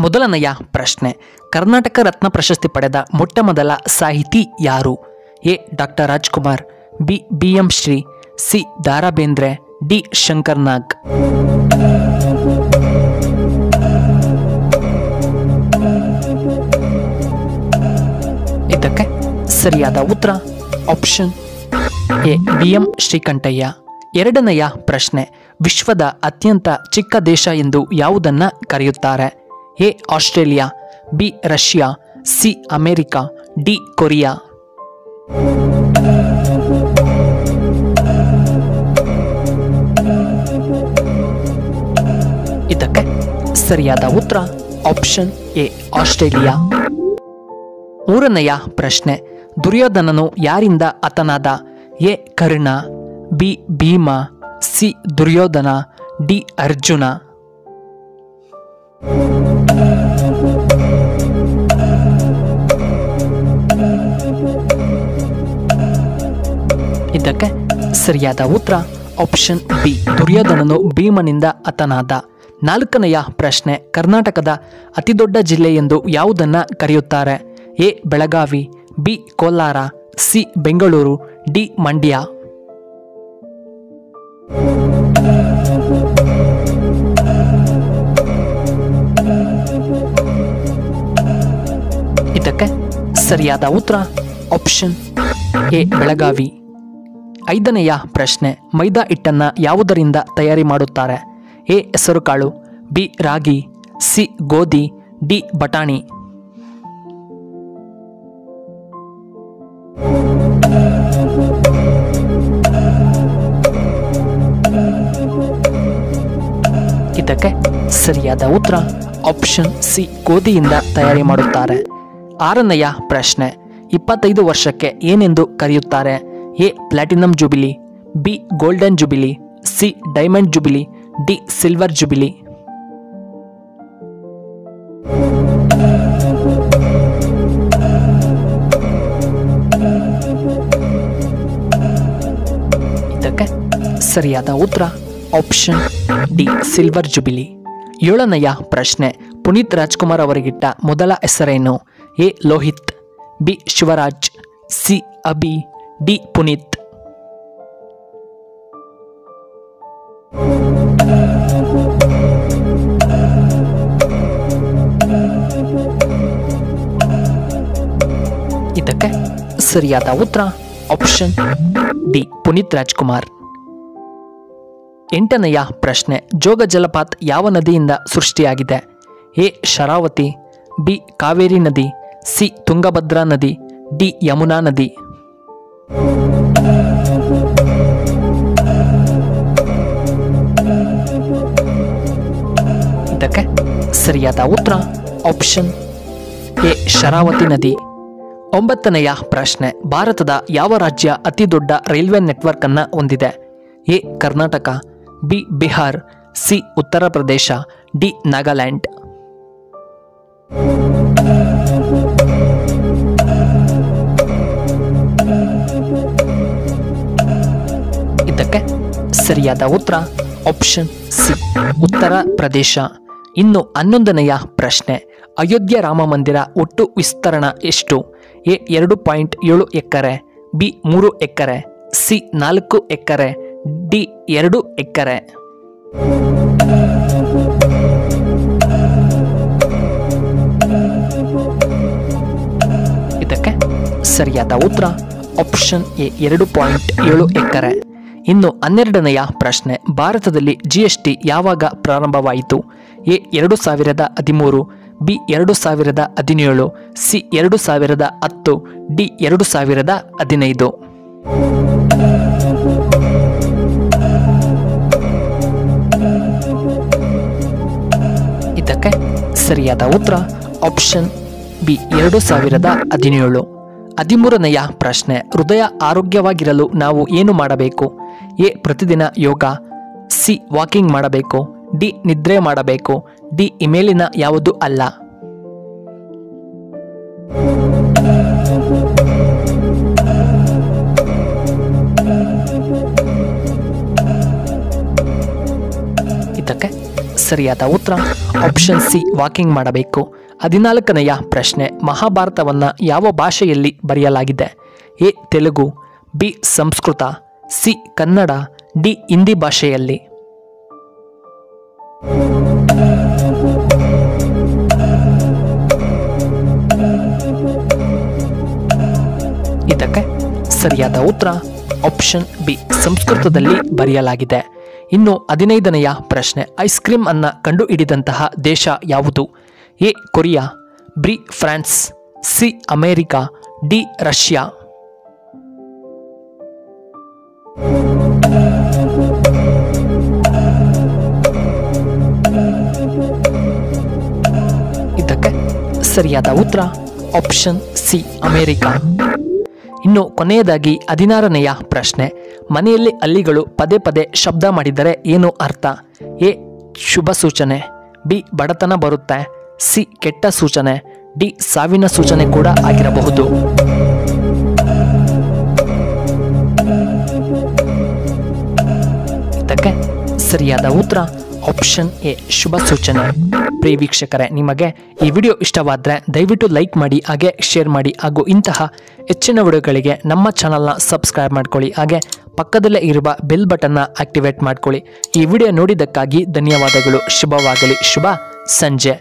ಮೊದಲನೆಯ ಪ್ರಶ್ನೆ, ಕರ್ನಾಟಕ ರತ್ನ ಪ್ರಶಸ್ತಿ ಪಡೆದ ಮೊಟ್ಟಮೊದಲ ಸಾಹಿತಿ ಯಾರು? A. Doctor Rajkumar, B. BM Shri, C. Da. Ra Bendre, D. Shankar Nag. ಇದಕ್ಕೆ ಸರಿಯಾದ ಉತ್ತರ ಆಪ್ಷನ್ ಎ. BM ಶ್ರೀಕಂಠಯ್ಯ. ಎರಡನೆಯ ಪ್ರಶ್ನೆ, ವಿಶ್ವದ ಅತ್ಯಂತ ಚಿಕ್ಕ ದೇಶ ಎಂದು ಯಾವುದನ್ನ ಕರೆಯುತ್ತಾರೆ? A. Australia, B. Russia, C. America, D. Korea. ಇದಕ್ಕೆ ಸರಿಯಾದ ಉತ್ತರ ಆಪ್ಷನ್ ಎ. ಆಸ್ಟ್ರೇಲಿಯಾ. ಮೂರನೆಯ ಪ್ರಶ್ನೆ, ದುರ್ಯೋಧನನು ಯಾರಿಂದ ಹತನಾದ? A. Karna, B. Bhima, C. Duryodhana, D. Arjuna. ಇದಕ್ಕೆ ಸರಿಯಾದ ಉತ್ತರ ಆಪ್ಷನ್ ಬಿ. ದುರ್ಯೋಧನನು ಭೀಮನಿಂದ ಹತನಾದ. ನಾಲ್ಕನೆಯ ಪ್ರಶ್ನೆ, ಕರ್ನಾಟಕದ ಅತಿದೊಡ್ಡ ಜಿಲ್ಲೆ ಎಂದು ಯಾವುದನ್ನ ಕರೆಯುತ್ತಾರೆ? A. Belagavi, B. Kolar, C. Bengaluru, D. Mandya. ಇದಕ್ಕೆ ಸರಿಯಾದ ಉತ್ತರ ಆಪ್ಷನ್ ಎ. ಬೆಳಗಾವಿ. ಐದನೆಯ ಪ್ರಶ್ನೆ, ಮೈದಾ ಹಿಟ್ಟನ್ನ ಯಾವುದರಿಂದ ತಯಾರಿ ಮಾಡುತ್ತಾರೆ? ಎ. ಹೆಸರುಕಾಳು, ಬಿ. ರಾಗಿ, ಸಿ. ಗೋಧಿ, ಡಿ. ಬಟಾಣಿ. ಇದಕ್ಕೆ ಸರಿಯಾದ ಉತ್ತರ ಆಪ್ಷನ್ ಸಿ. ಗೋಧಿಯಿಂದ ತಯಾರಿ ಮಾಡುತ್ತಾರೆ. ಆರನೆಯ ಪ್ರಶ್ನೆ, 25 ವರ್ಷಕ್ಕೆ ಏನೆಂದು ಕರೆಯುತ್ತಾರೆ? A. Platinum jubilee, B. Golden jubilee, C. Diamond jubilee, D. Silver jubilee. ಇದಕ್ಕೆ ಸರಿಯಾದ ಉತ್ತರ ಆಪ್ಷನ್ ಡಿ. Silver jubilee. ಏಳನೆಯ ಪ್ರಶ್ನೆ, ಪುನೀತ್ ರಾಜ್ಕುಮಾರ್ ಅವರಿಗಿಟ್ಟ ಮೊದಲ ಹೆಸರೇನು? A. Lohith, B. Shivaraj, C. Abhi, D. Puneeth. ಇದಕ್ಕೆ ಸರಿಯಾದ ಉತ್ತರ ಆಪ್ಷನ್ ಡಿ. ಪುನೀತ್ ರಾಜ್ಕುಮಾರ್. ಎಂಟನೆಯ ಪ್ರಶ್ನೆ, ಜೋಗ ಜಲಪಾತ ಯಾವ ನದಿಯಿಂದ ಸೃಷ್ಟಿಯಾಗಿದೆ? ಎ. ಶರಾವತಿ, ಬಿ. ಕಾವೇರಿ ನದಿ, ಸಿ. ತುಂಗಭದ್ರಾ ನದಿ, ಡಿ. ಯಮುನಾ ನದಿ. ಇದಕ್ಕೆ ಸರಿಯಾದ ಉತ್ತರ ಆಪ್ಷನ್ ಎ. ಶರಾವತಿ ನದಿ. ಒಂಬತ್ತನೆಯ ಪ್ರಶ್ನೆ, ಭಾರತದ ಯಾವ ರಾಜ್ಯ ಅತಿ ದೊಡ್ಡ ರೈಲ್ವೆ ನೆಟ್ವರ್ಕ್ ಅನ್ನು ಹೊಂದಿದೆ? A. Karnataka, B. Bihar, C. Uttar Pradesh, D. Nagaland. ಇದಕ್ಕೆ ಸರಿಯಾದ ಉತ್ತರ ಆಪ್ಷನ್ ಸಿ. ಉತ್ತರ ಪ್ರದೇಶ. ಇನ್ನು 11ನೆಯ ಪ್ರಶ್ನೆ, ಅಯೋಧ್ಯ ರಾಮ ಮಂದಿರ ಒಟ್ಟು ವಿಸ್ತರಣ ಎಷ್ಟು? A. 2.7 acre, B. 3 acre, C. 4 acre, D. 2 ಎಕರೆ. ಇದಕ್ಕೆ ಸರಿಯಾದ ಉತ್ತರ ಆಪ್ಷನ್ ಎ. 2.7 ಎಕರೆ. ಇನ್ನು 12ನೆಯ ಪ್ರಶ್ನೆ, ಭಾರತದಲ್ಲಿ GST ಯಾವಾಗ ಪ್ರಾರಂಭವಾಯಿತು? ಎ. 2013, ಬಿ. 2017, ಸಿ. 2010, ಡಿ. 2015. ಇದಕ್ಕೆ ಸರಿಯಾದ ಉತ್ತರ ಆಪ್ಷನ್ ಬಿ. 2017. 13ನೆಯ ಪ್ರಶ್ನೆ, ಹೃದಯ ಆರೋಗ್ಯವಾಗಿರಲು ನಾವು ಏನು ಮಾಡಬೇಕು? ಎ. ಪ್ರತಿದಿನ ಯೋಗ, ಸಿ. ವಾಕಿಂಗ್ ಮಾಡಬೇಕು, ಡಿ. ನಿದ್ರೆ ಮಾಡಬೇಕು, ಡಿ. ಈ ಮೇಲಿನ ಯಾವುದು ಅಲ್ಲ. ಇದಕ್ಕೆ ಸರಿಯಾದ ಉತ್ತರ ಆಪ್ಷನ್ ಸಿ ವಾಕಿಂಗ್ ಮಾಡಬೇಕು. 14ನೆಯ ಪ್ರಶ್ನೆ, ಮಹಾಭಾರತವನ್ನು ಯಾವ ಭಾಷೆಯಲ್ಲಿ ಬರೆಯಲಾಗಿದೆ? A Telugu, B Sanskrit, C Kannada, D Hindi ಭಾಷೆಯಲ್ಲಿ. ಇದಕ್ಕೆ ಸರಿಯಾದ ಉತ್ತರ ಆಪ್ಷನ್ ಬಿ ಸಂಸ್ಕೃತದಲ್ಲಿ ಬರೆಯಲಾಗಿದೆ. ಇನ್ನು 15ನೆಯ ಪ್ರಶ್ನೆ, ಐಸ್ ಕ್ರೀಮ್ ಅನ್ನು ಕಂಡುಹಿಡಿದಂತಹ ದೇಶ ಯಾವುದು? A Korea, B France, C America, D Russia. ಇದಕ್ಕೆ ಸರಿಯಾದ ಉತ್ತರ ಆಪ್ಷನ್ ಸಿ ಅಮೇರಿಕಾ. ಇನ್ನು ಕೊನೆಯದಾಗಿ 16ನೆಯ ಪ್ರಶ್ನೆ, ಮನೆಯಲ್ಲಿ ಹಲ್ಲಿಗಳು ಪದೇ ಪದೇ ಶಬ್ದ ಮಾಡಿದರೆ ಏನು ಅರ್ಥ? ಎ ಶುಭ ಸೂಚನೆ, ಬಿ ಬಡತನ ಬರುತ್ತೆ, ಸಿ ಕೆಟ್ಟ ಸೂಚನೆ, ಡಿ ಸಾವಿನ ಸೂಚನೆ ಕೂಡ ಆಗಿರಬಹುದು. ಇದಕ್ಕೆ ಸರಿಯಾದ ಉತ್ತರ ಆಪ್ಷನ್ ಎ ಶುಭ ಸೂಚನೆ. ಪ್ರಿಯ ವೀಕ್ಷಕರೇ, ನಿಮಗೆ ಈ ವಿಡಿಯೋ ಇಷ್ಟವಾದರೆ ದಯವಿಟ್ಟು ಲೈಕ್ ಮಾಡಿ, ಹಾಗೆ ಶೇರ್ ಮಾಡಿ, ಹಾಗೂ ಇಂತಹ ಹೆಚ್ಚಿನ ವಿಡಿಯೋಗಳಿಗೆ ನಮ್ಮ ಚಾನಲ್ನ ಸಬ್ಸ್ಕ್ರೈಬ್ ಮಾಡ್ಕೊಳ್ಳಿ, ಹಾಗೆ ಪಕ್ಕದಲ್ಲೇ ಇರುವ ಬೆಲ್ ಬಟನ್ನ ಆಕ್ಟಿವೇಟ್ ಮಾಡ್ಕೊಳ್ಳಿ. ಈ ವಿಡಿಯೋ ನೋಡಿದ್ದಕ್ಕಾಗಿ ಧನ್ಯವಾದಗಳು. ಶುಭವಾಗಲಿ. ಶುಭ ಸಂಜೆ.